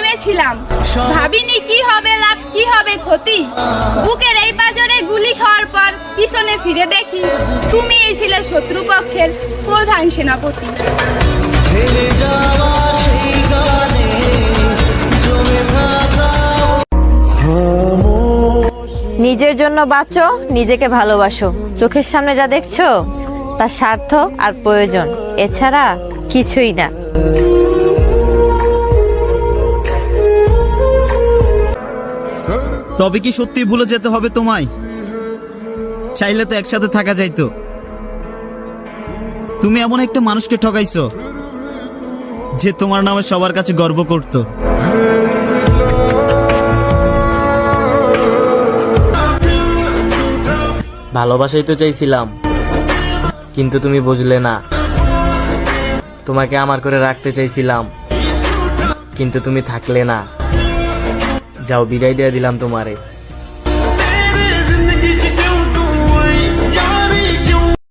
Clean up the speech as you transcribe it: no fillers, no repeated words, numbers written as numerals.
নেমেছিলাম, ভাবিনি কি হবে লাভ কি হবে ক্ষতি। বুকের এই পাজরে গুলি খাওয়ার পর পিছনে ফিরে দেখি তুমি এই ছিলে শত্রুপক্ষের প্রধান সেনাপতি। নিজের জন্য বাঁচো, নিজেকে ভালোবাসো। চোখের সামনে যা দেখছো তার স্বার্থ আর প্রয়োজন, এছাড়া কিছুই না। তবে কি সত্যি ভুলে যেতে হবে তোমায়? চাইলে তো একসাথে থাকা যাইতো। তুমি এমন একটা মানুষকে ঠকাইছো যে তোমার নামে সবার কাছে গর্ব করত। ভালোবাসাই তো চাইছিলাম, কিন্তু তুমি বুঝলে না। তোমাকে আমার করে রাখতে চাইছিলাম, কিন্তু তুমি থাকলে না। যাও, বিদায় দিয়ে দিলাম তোমারে।